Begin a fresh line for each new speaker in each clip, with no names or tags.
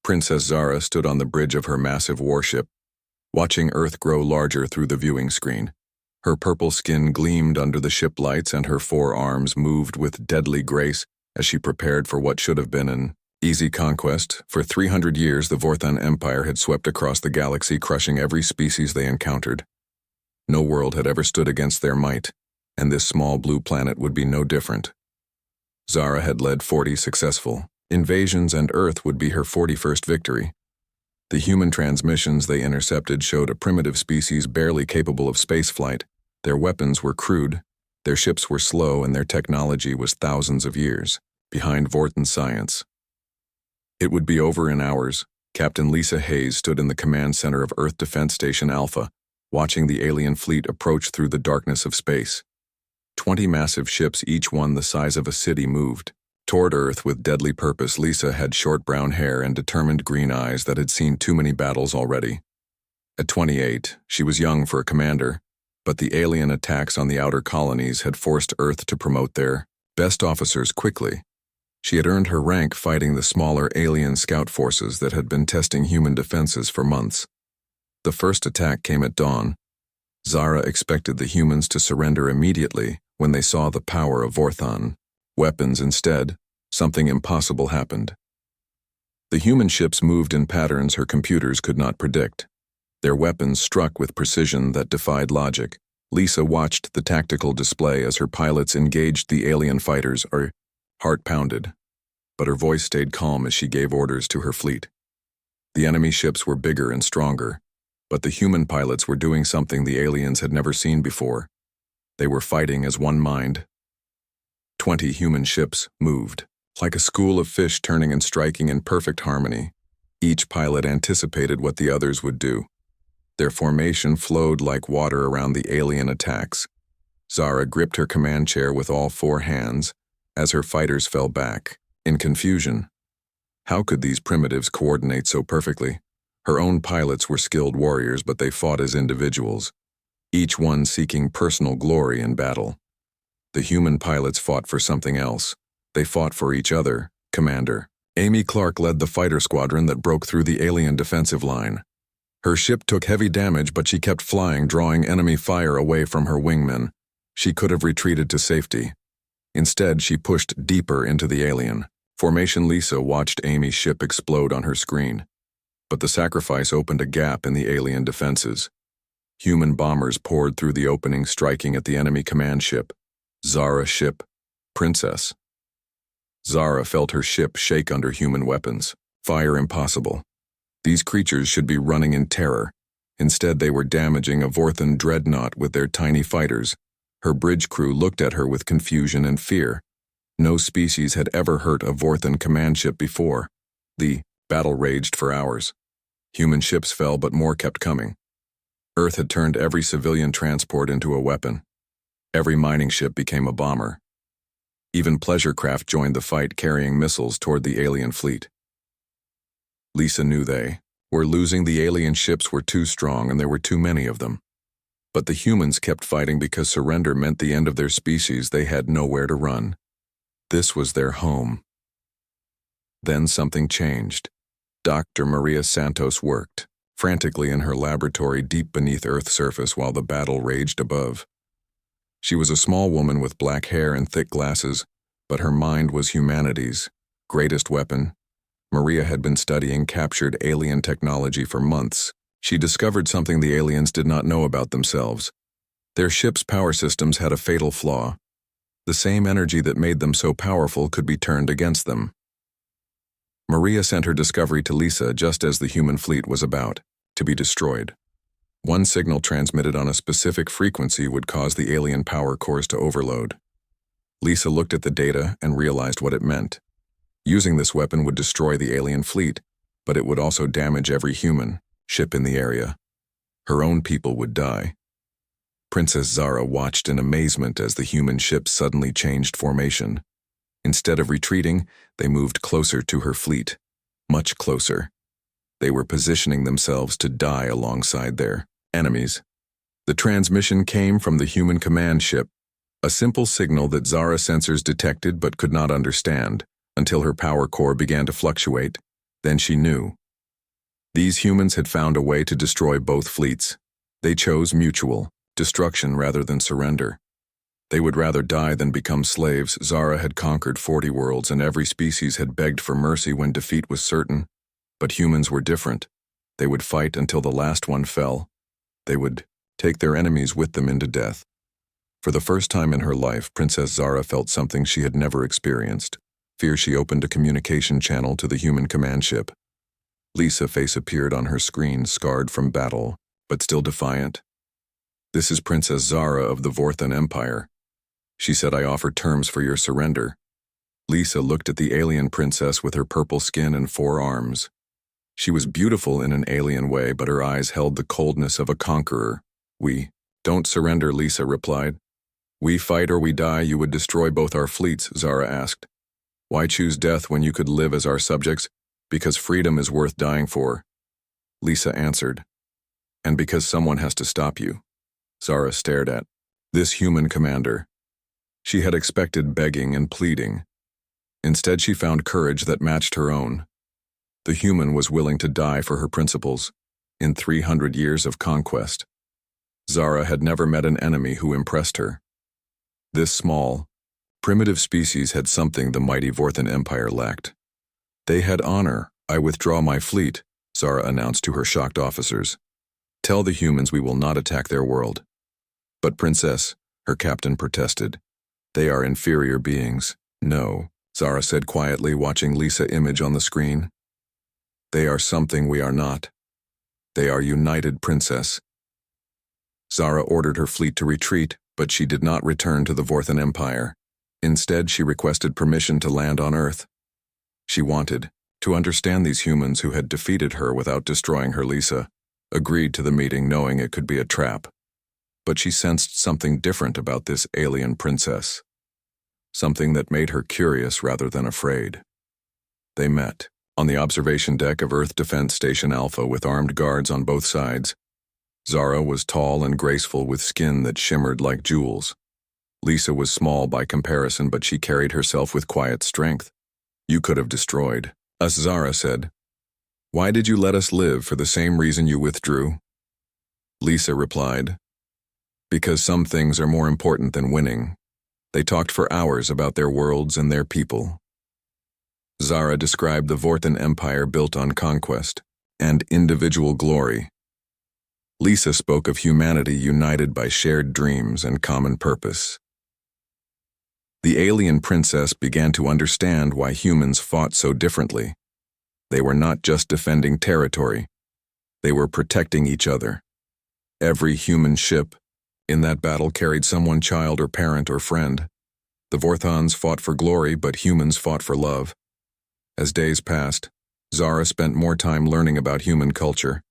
Princess Zara stood on the bridge of her massive warship, watching Earth grow larger through the viewing screen. Her purple skin gleamed under the ship lights and her four arms moved with deadly grace as she prepared for what should have been an easy conquest. For 300 years, the Vorthon Empire had swept across the galaxy, crushing every species they encountered. No world had ever stood against their might, and this small blue planet would be no different. Zara had led 40 successful invasions, and Earth would be her 41st victory. The human transmissions they intercepted showed a primitive species barely capable of spaceflight. Their weapons were crude, their ships were slow, and their technology was thousands of years behind Vorthon science. It would be over in hours. Captain Lisa Hayes stood in the command center of Earth Defense Station Alpha, watching the alien fleet approach through the darkness of space. 20 massive ships, each one the size of a city, moved toward Earth with deadly purpose. Lisa had short brown hair and determined green eyes that had seen too many battles already. At 28, she was young for a commander, but the alien attacks on the outer colonies had forced Earth to promote their best officers quickly. She had earned her rank fighting the smaller alien scout forces that had been testing human defenses for months. The first attack came at dawn. Zara expected the humans to surrender immediately when they saw the power of Vorthon weapons. Instead, something impossible happened. The human ships moved in patterns her computers could not predict. Their weapons struck with precision that defied logic. Lisa watched the tactical display as her pilots engaged the alien fighters. Her heart pounded, but her voice stayed calm as she gave orders to her fleet. The enemy ships were bigger and stronger, but the human pilots were doing something the aliens had never seen before. They were fighting as one mind. 20 human ships moved, like a school of fish turning and striking in perfect harmony. Each pilot anticipated what the others would do. Their formation flowed like water around the alien attacks. Zara gripped her command chair with all four hands as her fighters fell back, in confusion. How could these primitives coordinate so perfectly? Her own pilots were skilled warriors, but they fought as individuals, each one seeking personal glory in battle. The human pilots fought for something else. They fought for each other. Commander Amy Clark led the fighter squadron that broke through the alien defensive line. Her ship took heavy damage, but she kept flying, drawing enemy fire away from her wingmen. She could have retreated to safety. Instead, she pushed deeper into the alien formation. Lisa watched Amy's ship explode on her screen, but the sacrifice opened a gap in the alien defenses. Human bombers poured through the opening, striking at the enemy command ship. Zara's ship, Princess. Zara felt her ship shake under human weapons. Fire impossible. These creatures should be running in terror. Instead, they were damaging a Vorthon dreadnought with their tiny fighters. Her bridge crew looked at her with confusion and fear. No species had ever hurt a Vorthon command ship before. The battle raged for hours. Human ships fell, but more kept coming. Earth had turned every civilian transport into a weapon. Every mining ship became a bomber. Even pleasure craft joined the fight, carrying missiles toward the alien fleet. Lisa knew they were losing. The alien ships were too strong and there were too many of them. But the humans kept fighting because surrender meant the end of their species. They had nowhere to run. This was their home. Then something changed. Dr. Maria Santos worked frantically in her laboratory deep beneath Earth's surface while the battle raged above. She was a small woman with black hair and thick glasses, but her mind was humanity's greatest weapon. Maria had been studying captured alien technology for months. She discovered something the aliens did not know about themselves. Their ship's power systems had a fatal flaw. The same energy that made them so powerful could be turned against them. Maria sent her discovery to Lisa just as the human fleet was about to be destroyed. One signal transmitted on a specific frequency would cause the alien power cores to overload. Lisa looked at the data and realized what it meant. Using this weapon would destroy the alien fleet, but it would also damage every human ship in the area. Her own people would die. Princess Zara watched in amazement as the human ships suddenly changed formation. Instead of retreating, they moved closer to her fleet, much closer. They were positioning themselves to die alongside their enemies. The transmission came from the human command ship, a simple signal that Zara sensors detected but could not understand, until her power core began to fluctuate. Then she knew. These humans had found a way to destroy both fleets. They chose mutual destruction rather than surrender. They would rather die than become slaves. Zara had conquered 40 worlds, and every species had begged for mercy when defeat was certain. But humans were different. They would fight until the last one fell. They would take their enemies with them into death. For the first time in her life, Princess Zara felt something she had never experienced. Fear. She opened a communication channel to the human command ship. Lisa's face appeared on her screen, scarred from battle, but still defiant. "This is Princess Zara of the Vorthan Empire." She said, "I offer terms for your surrender." Lisa looked at the alien princess with her purple skin and 4 arms. She was beautiful in an alien way, but her eyes held the coldness of a conqueror. "We don't surrender," Lisa replied. "We fight or we die. You would destroy both our fleets," Zara asked. "Why choose death when you could live as our subjects?" "Because freedom is worth dying for," Lisa answered. "And because someone has to stop you." Zara stared at this human commander. She had expected begging and pleading. Instead, she found courage that matched her own. The human was willing to die for her principles. In 300 years of conquest, Zara had never met an enemy who impressed her. This small, primitive species had something the mighty Vorthan Empire lacked. They had honor. "I withdraw my fleet," Zara announced to her shocked officers. "Tell the humans we will not attack their world." "But Princess," her captain protested, "they are inferior beings." "No," Zara said quietly, watching Lisa's image on the screen. "They are something we are not. They are united, Princess." Zara ordered her fleet to retreat, but she did not return to the Vorthan Empire. Instead, she requested permission to land on Earth. She wanted to understand these humans who had defeated her without destroying her. Lisa agreed to the meeting, knowing it could be a trap. But she sensed something different about this alien princess. Something that made her curious rather than afraid. They met on the observation deck of Earth Defense Station Alpha with armed guards on both sides. Zara was tall and graceful with skin that shimmered like jewels. Lisa was small by comparison, but she carried herself with quiet strength. "You could have destroyed us," Zara said. "Why did you let us live? For the same reason you withdrew?" Lisa replied, "Because some things are more important than winning." They talked for hours about their worlds and their people. Zara described the Vorthan Empire built on conquest and individual glory. Lisa spoke of humanity united by shared dreams and common purpose. The alien princess began to understand why humans fought so differently. They were not just defending territory. They were protecting each other. Every human ship in that battle carried someone, child or parent or friend. The Vorthans fought for glory, but humans fought for love. As days passed, Zara spent more time learning about human culture.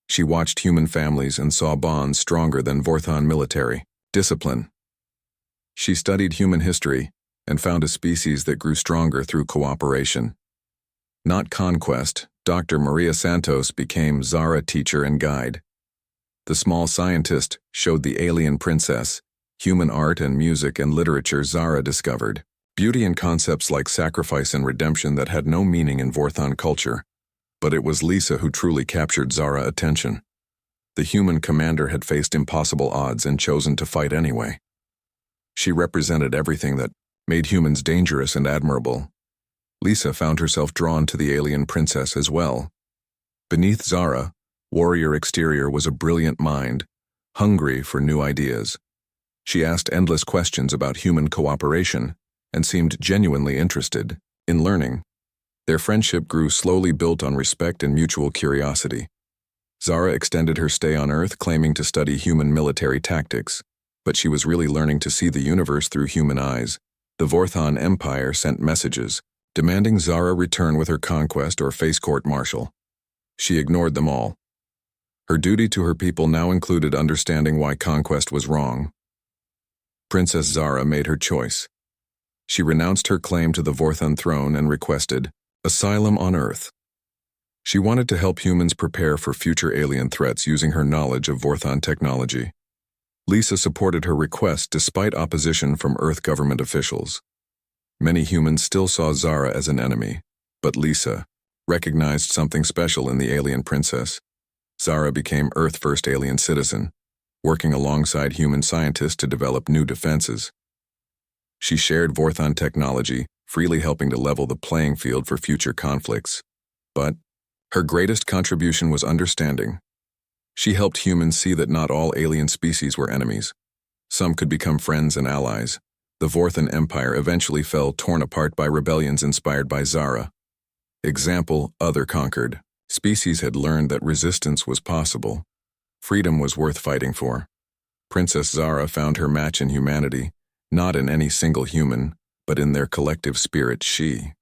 She watched human families and saw bonds stronger than Vorthan military discipline. She studied human history and found a species that grew stronger through cooperation. Not conquest. Dr. Maria Santos became Zara's teacher and guide. The small scientist showed the alien princess human art and music and literature. Zara discovered beauty in concepts like sacrifice and redemption that had no meaning in Vorthan culture. But it was Lisa who truly captured Zara's attention. The human commander had faced impossible odds and chosen to fight anyway. She represented everything that made humans dangerous and admirable. Lisa found herself drawn to the alien princess as well. Beneath Zara's warrior exterior was a brilliant mind, hungry for new ideas. She asked endless questions about human cooperation and seemed genuinely interested in learning. Their friendship grew slowly, built on respect and mutual curiosity. Zara extended her stay on Earth, claiming to study human military tactics, but she was really learning to see the universe through human eyes. The Vorthan Empire sent messages, demanding Zara return with her conquest or face court-martial. She ignored them all. Her duty to her people now included understanding why conquest was wrong. Princess Zara made her choice. She renounced her claim to the Vorthan throne and requested asylum on Earth. She wanted to help humans prepare for future alien threats using her knowledge of Vorthan technology. Lisa supported her request despite opposition from Earth government officials. Many humans still saw Zara as an enemy, but Lisa recognized something special in the alien princess. Zara became Earth's first alien citizen, working alongside human scientists to develop new defenses. She shared Vorthon technology, freely helping to level the playing field for future conflicts. But her greatest contribution was understanding. She helped humans see that not all alien species were enemies. Some could become friends and allies. The Vorthon Empire eventually fell, torn apart by rebellions inspired by Zara. Example, other conquered. Species had learned that resistance was possible. Freedom was worth fighting for. Princess Zara found her match in humanity, not in any single human, but in their collective spirit. She